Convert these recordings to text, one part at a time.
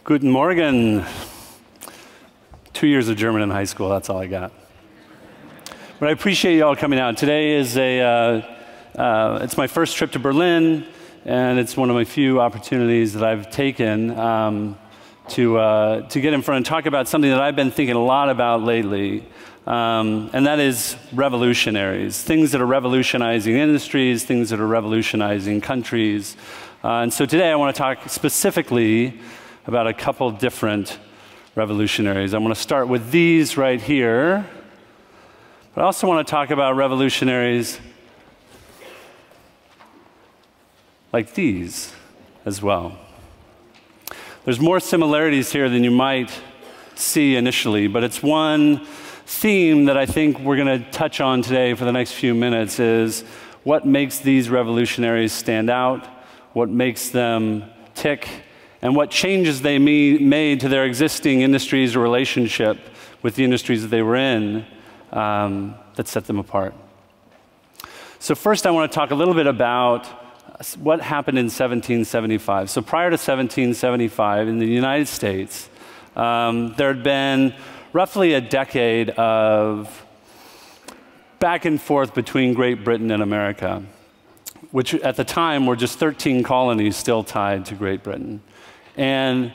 Guten Morgen. 2 years of German in high school, that's all I got. But I appreciate you all coming out. Today is it's my first trip to Berlin, and it's one of my few opportunities that I've taken to get in front and talk about something that I've been thinking a lot about lately, and that is revolutionaries, things that are revolutionizing industries, things that are revolutionizing countries. And so today I want to talk specifically about a couple different revolutionaries. I want to start with these right here, but I also want to talk about revolutionaries like these as well. There's more similarities here than you might see initially, but it's one theme that I think we're going to touch on today for the next few minutes is what makes these revolutionaries stand out, what makes them tick, and what changes they made to their existing industries or relationship with the industries that they were in that set them apart. So first I want to talk a little bit about what happened in 1775. So prior to 1775 in the United States, there had been roughly a decade of back and forth between Great Britain and America, which at the time were just 13 colonies still tied to Great Britain. And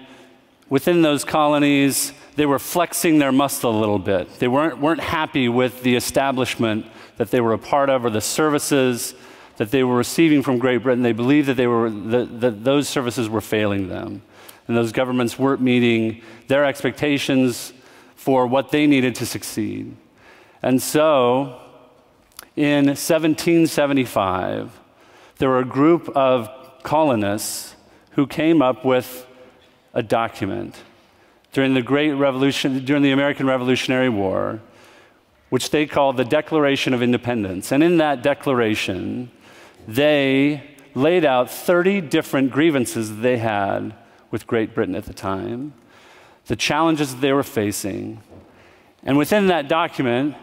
within those colonies, they were flexing their muscle a little bit. They weren't happy with the establishment that they were a part of or the services that they were receiving from Great Britain. They believed that that those services were failing them. And those governments weren't meeting their expectations for what they needed to succeed. And so, in 1775, there were a group of colonists who came up with a document during the Great Revolution, during the American Revolutionary War, which they called the Declaration of Independence. And in that declaration, they laid out 30 different grievances that they had with Great Britain at the time, the challenges that they were facing. And within that document,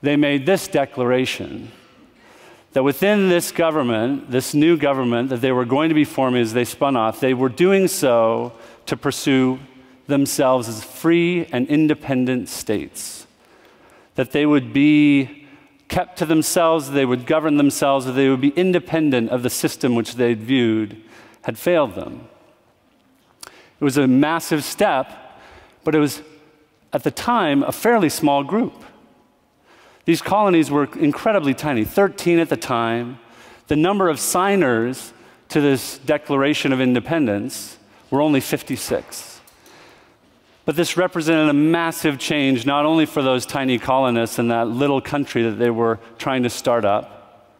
they made this declaration that within this government, this new government that they were going to be forming as they spun off, they were doing so to pursue themselves as free and independent states. That they would be kept to themselves, they would govern themselves, that they would be independent of the system which they viewed had failed them. It was a massive step, but it was, at the time, a fairly small group. These colonies were incredibly tiny, 13 at the time. The number of signers to this Declaration of Independence were only 56. But this represented a massive change, not only for those tiny colonists in that little country that they were trying to start up,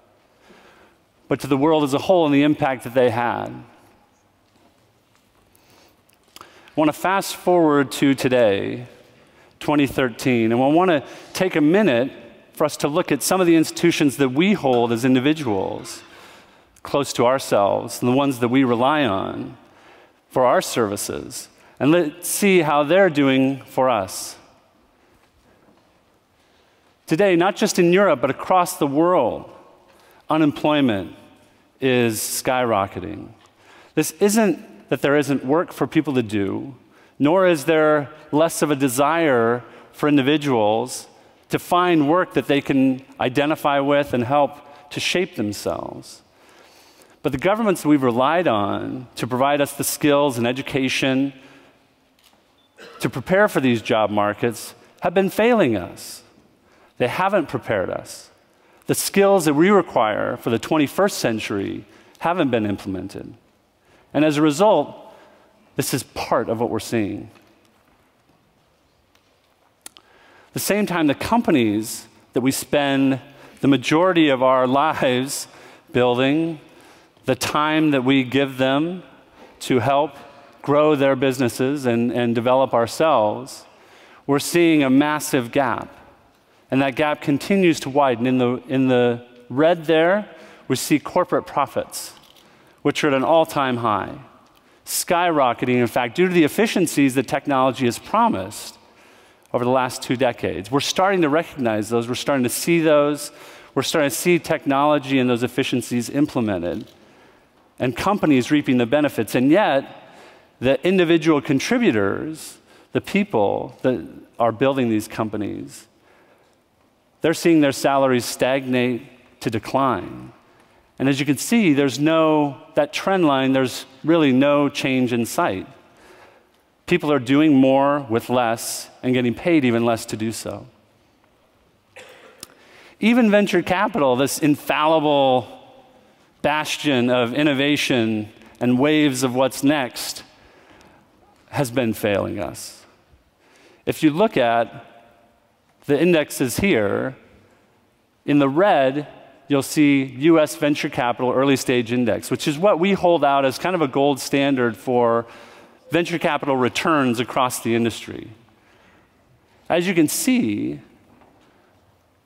but to the world as a whole and the impact that they had. I want to fast forward to today, 2013, and I want to take a minute for us to look at some of the institutions that we hold as individuals close to ourselves and the ones that we rely on for our services. And let's see how they're doing for us. Today, not just in Europe, but across the world, unemployment is skyrocketing. This isn't that there isn't work for people to do, nor is there less of a desire for individuals to find work that they can identify with and help to shape themselves. But the governments that we've relied on to provide us the skills and education to prepare for these job markets have been failing us. They haven't prepared us. The skills that we require for the 21st century haven't been implemented. And as a result, this is part of what we're seeing. At the same time, the companies that we spend the majority of our lives building, the time that we give them to help grow their businesses and develop ourselves, we're seeing a massive gap. And that gap continues to widen. In the red there, we see corporate profits, which are at an all-time high, skyrocketing, in fact, due to the efficiencies that technology has promised over the last 2 decades. We're starting to recognize those. We're starting to see those. We're starting to see technology and those efficiencies implemented, and companies reaping the benefits. And yet, the individual contributors, the people that are building these companies, they're seeing their salaries stagnate to decline. And as you can see, that trend line, there's really no change in sight. People are doing more with less and getting paid even less to do so. Even venture capital, this infallible bastion of innovation and waves of what's next, has been failing us. If you look at the indexes here, in the red, you'll see US Venture Capital Early Stage Index, which is what we hold out as kind of a gold standard for venture capital returns across the industry. As you can see,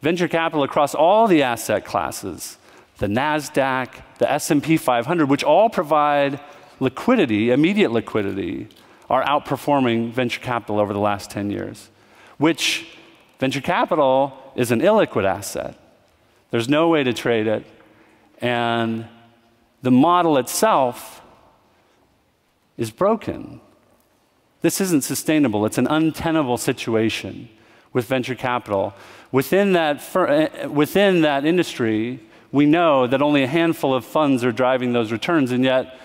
venture capital across all the asset classes, the NASDAQ, the S&P 500, which all provide liquidity, immediate liquidity, are outperforming venture capital over the last 10 years, which venture capital is an illiquid asset. There's no way to trade it, and the model itself is broken. This isn't sustainable. It's an untenable situation with venture capital. Within that industry, we know that only a handful of funds are driving those returns, and yet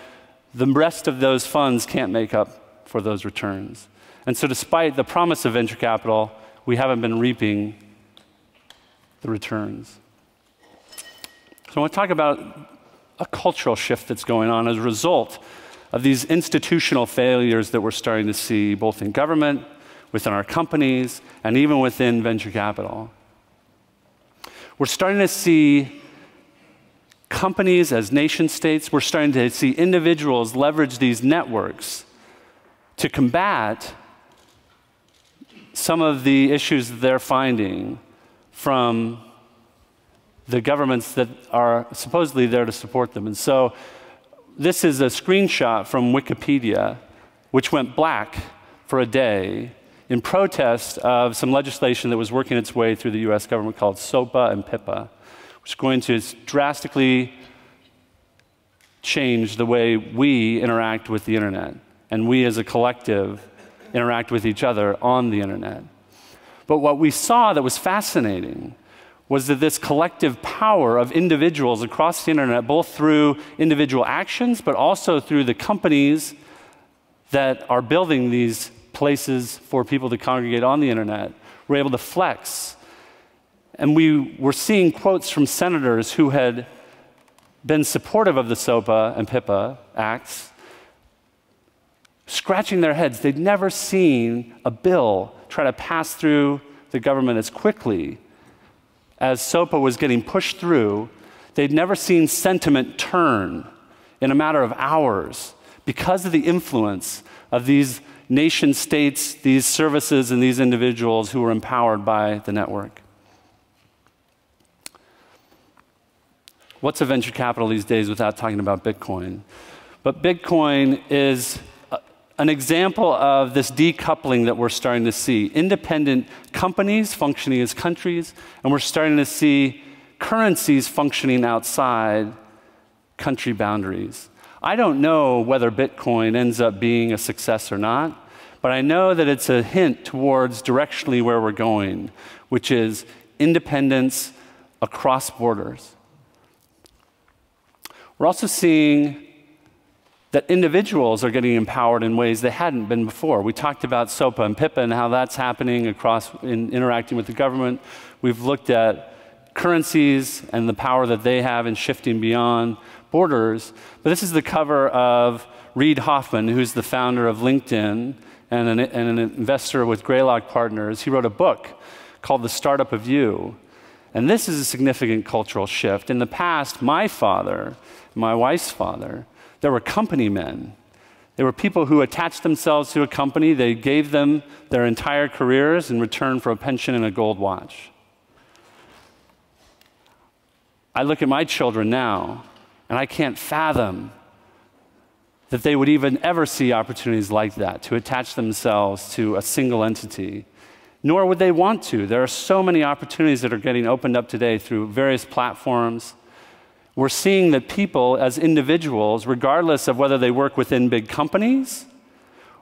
the rest of those funds can't make up for those returns. And so despite the promise of venture capital, we haven't been reaping the returns. So I want to talk about a cultural shift that's going on as a result of these institutional failures that we're starting to see both in government, within our companies, and even within venture capital. We're starting to see companies as nation states. We're starting to see individuals leverage these networks to combat some of the issues that they're finding from the governments that are supposedly there to support them. And so this is a screenshot from Wikipedia, which went black for a day in protest of some legislation that was working its way through the US government called SOPA and PIPA, which is going to drastically change the way we interact with the internet, and we as a collective interact with each other on the internet. But what we saw that was fascinating was that this collective power of individuals across the internet, both through individual actions, but also through the companies that are building these places for people to congregate on the internet, were able to flex. And we were seeing quotes from senators who had been supportive of the SOPA and PIPA acts, scratching their heads. They'd never seen a bill try to pass through the government as quickly as SOPA was getting pushed through. They'd never seen sentiment turn in a matter of hours because of the influence of these nation states, these services, and these individuals who were empowered by the network. What's a venture capital these days without talking about Bitcoin? But Bitcoin is an example of this decoupling that we're starting to see. Independent companies functioning as countries, and we're starting to see currencies functioning outside country boundaries. I don't know whether Bitcoin ends up being a success or not, but I know that it's a hint towards directionally where we're going, which is independence across borders. We're also seeing that individuals are getting empowered in ways they hadn't been before. We talked about SOPA and PIPA and how that's happening across in interacting with the government. We've looked at currencies and the power that they have in shifting beyond borders. But this is the cover of Reid Hoffman, who's the founder of LinkedIn and an investor with Greylock Partners. He wrote a book called The Startup of You. And this is a significant cultural shift. In the past, my father, my wife's father, there were company men. There were people who attached themselves to a company. They gave them their entire careers in return for a pension and a gold watch. I look at my children now, and I can't fathom that they would even ever see opportunities like that, to attach themselves to a single entity. Nor would they want to. There are so many opportunities that are getting opened up today through various platforms. We're seeing that people as individuals, regardless of whether they work within big companies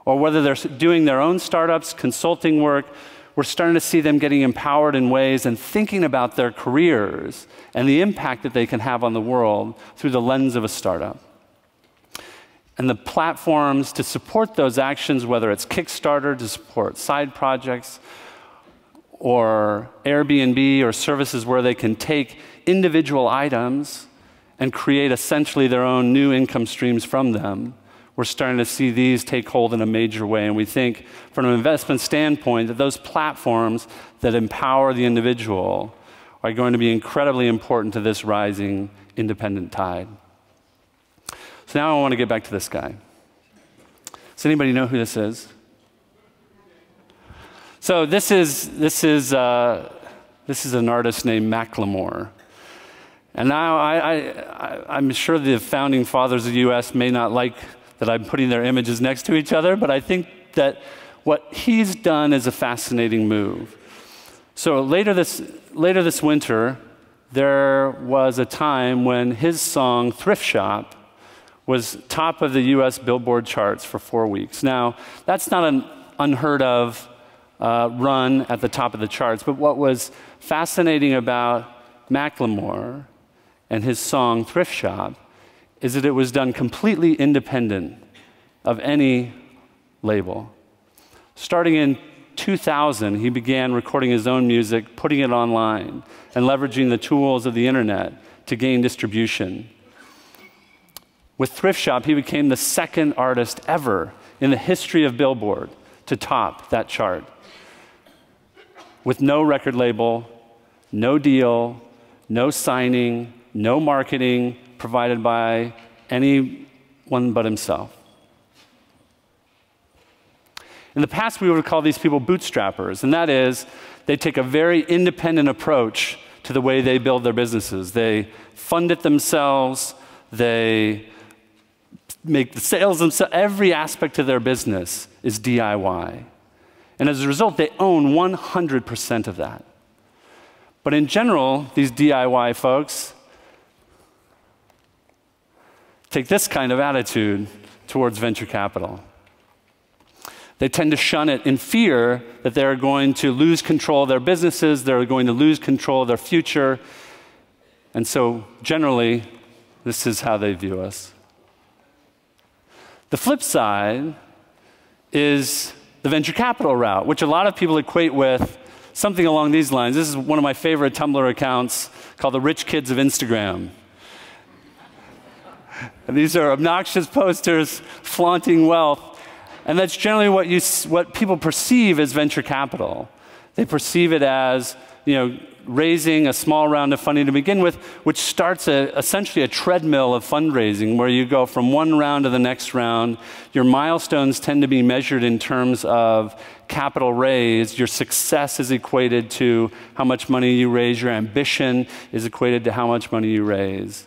or whether they're doing their own startups, consulting work, we're starting to see them getting empowered in ways and thinking about their careers and the impact that they can have on the world through the lens of a startup. And the platforms to support those actions, whether it's Kickstarter to support side projects, or Airbnb or services where they can take individual items and create essentially their own new income streams from them, we're starting to see these take hold in a major way. And we think, from an investment standpoint, that those platforms that empower the individual are going to be incredibly important to this rising independent tide. So now I want to get back to this guy. Does anybody know who this is? So this is an artist named Macklemore. And now I'm sure the founding fathers of the US may not like that I'm putting their images next to each other, but I think that what he's done is a fascinating move. So later this winter, there was a time when his song, Thrift Shop, was top of the US Billboard charts for 4 weeks. Now, that's not an unheard of run at the top of the charts, but what was fascinating about Macklemore and his song, Thrift Shop, is that it was done completely independent of any label. Starting in 2000, he began recording his own music, putting it online, and leveraging the tools of the internet to gain distribution. With Thrift Shop, he became the second artist ever in the history of Billboard to top that chart. With no record label, no deal, no signing, no marketing provided by anyone but himself. In the past, we would call these people bootstrappers, and that is, they take a very independent approach to the way they build their businesses. They fund it themselves, they make the sales themselves, every aspect of their business is DIY. And as a result, they own 100% of that. But in general, these DIY folks take this kind of attitude towards venture capital. They tend to shun it in fear that they're going to lose control of their businesses, they're going to lose control of their future. And so generally, this is how they view us. The flip side is the venture capital route, which a lot of people equate with something along these lines. This is one of my favorite Tumblr accounts called the Rich Kids of Instagram. And these are obnoxious posters flaunting wealth. And that's generally what people perceive as venture capital. They perceive it as, raising a small round of funding to begin with, which starts essentially a treadmill of fundraising where you go from one round to the next round. Your milestones tend to be measured in terms of capital raised. Your success is equated to how much money you raise. Your ambition is equated to how much money you raise.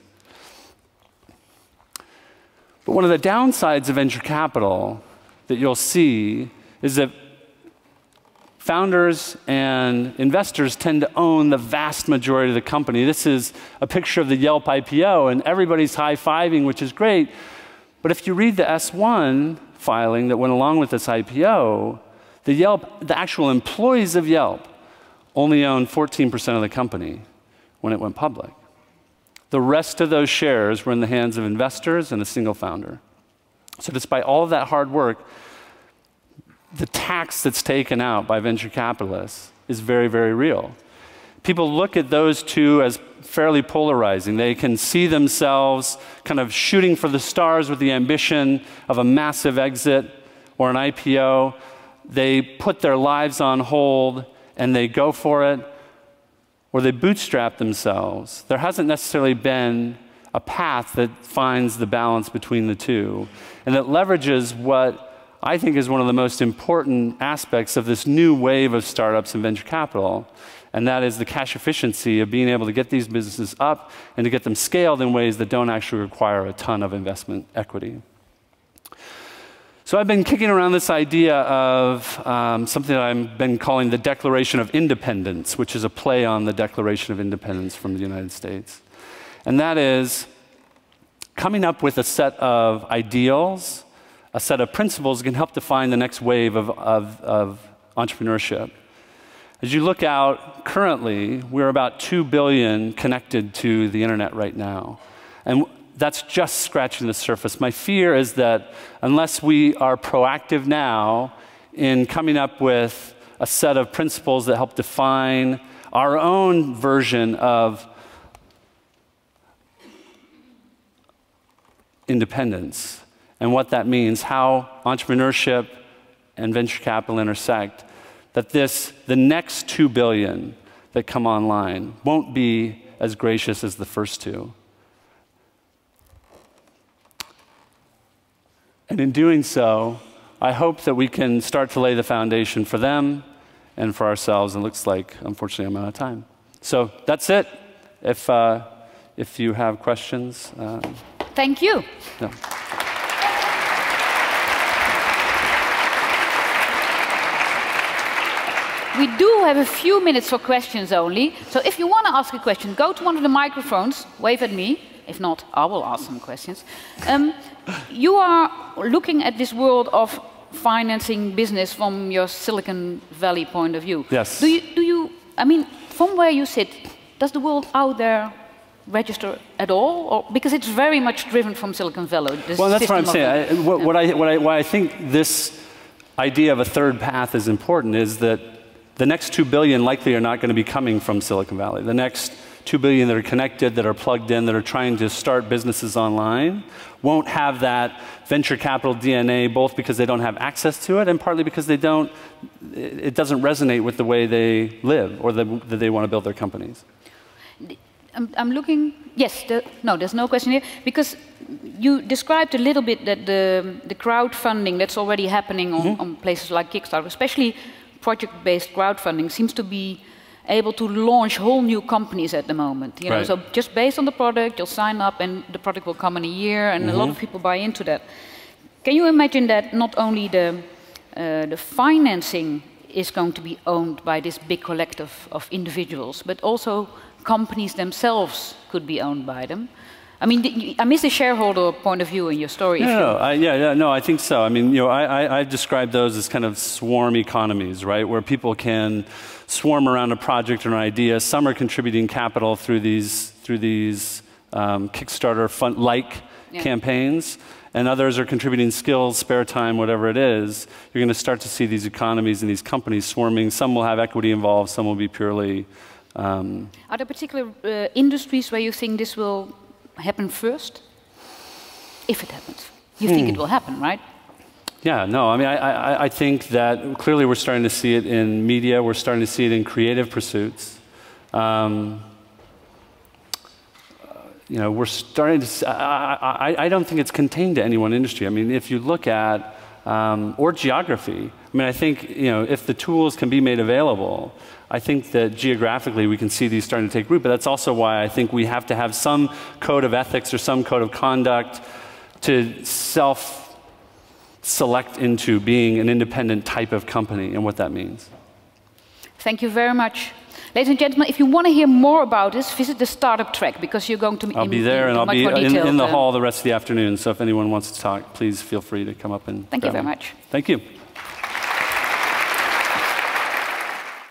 But one of the downsides of venture capital that you'll see is that founders and investors tend to own the vast majority of the company. This is a picture of the Yelp IPO, and everybody's high-fiving, which is great. But if you read the S1 filing that went along with this IPO, the actual employees of Yelp only owned 14% of the company when it went public. The rest of those shares were in the hands of investors and a single founder. So despite all of that hard work, the tax that's taken out by venture capitalists is very, very real. People look at those two as fairly polarizing. They can see themselves kind of shooting for the stars with the ambition of a massive exit or an IPO. They put their lives on hold and they go for it, or they bootstrap themselves. There hasn't necessarily been a path that finds the balance between the two and that leverages what I think is one of the most important aspects of this new wave of startups and venture capital, and that is the cash efficiency of being able to get these businesses up and to get them scaled in ways that don't actually require a ton of investment equity. So I've been kicking around this idea of something that I've been calling the Declaration of Independence, which is a play on the Declaration of Independence from the United States. And that is coming up with a set of ideals, a set of principles that can help define the next wave of entrepreneurship. As you look out currently, we're about 2 billion connected to the internet right now. And that's just scratching the surface. My fear is that unless we are proactive now in coming up with a set of principles that help define our own version of independence and what that means, how entrepreneurship and venture capital intersect, that the next 2 billion that come online won't be as gracious as the first two. And in doing so, I hope that we can start to lay the foundation for them and for ourselves. And it looks like, unfortunately, I'm out of time. So that's it. If you have questions. Thank you. No. We do have a few minutes for questions only. So if you want to ask a question, go to one of the microphones, wave at me. If not, I will ask some questions. You are looking at this world of financing business from your Silicon Valley point of view. Yes. I mean, from where you sit, does the world out there register at all? Or, because it's very much driven from Silicon Valley. Well, that's what I'm saying. Why I think this idea of a third path is important is that the next 2 billion likely are not going to be coming from Silicon Valley. The next 2 billion that are connected, that are plugged in, that are trying to start businesses online, won't have that venture capital DNA, both because they don't have access to it and partly because it doesn't resonate with the way they live or that they want to build their companies. I'm looking, yes, no, there's no question here, because you described a little bit that the crowdfunding that's already happening on places like Kickstarter, especially project-based crowdfunding, seems to be able to launch whole new companies at the moment. You know, so just based on the product, you'll sign up and the product will come in a year, and a lot of people buy into that. Can you imagine that not only the financing is going to be owned by this big collective of individuals, but also companies themselves could be owned by them? I mean, I miss the shareholder point of view in your story. No, I think so. I mean, you know, I describe those as kind of swarm economies, right, where people can swarm around a project or an idea. Some are contributing capital through these Kickstarter fund-like campaigns, and others are contributing skills, spare time, whatever it is. You're going to start to see these economies and these companies swarming. Some will have equity involved. Some will be purely. Are there particular industries where you think this will happen first? If it happens. You think it will happen, right? Yeah, no, I mean, I think that clearly we're starting to see it in media, we're starting to see it in creative pursuits. You know, we're starting to, I don't think it's contained to any one industry. I mean, if you look at, or geography, I mean, I think, you know, if the tools can be made available, I think that geographically we can see these starting to take root, but that's also why I think we have to have some code of ethics or some code of conduct to select into being an independent type of company and what that means. Thank you very much. Ladies and gentlemen, if you want to hear more about this, visit the startup track, because you're going to be I'll be there, and I'll be in the hall the rest of the afternoon, so if anyone wants to talk, please feel free to come up and Thank you very much. Thank you.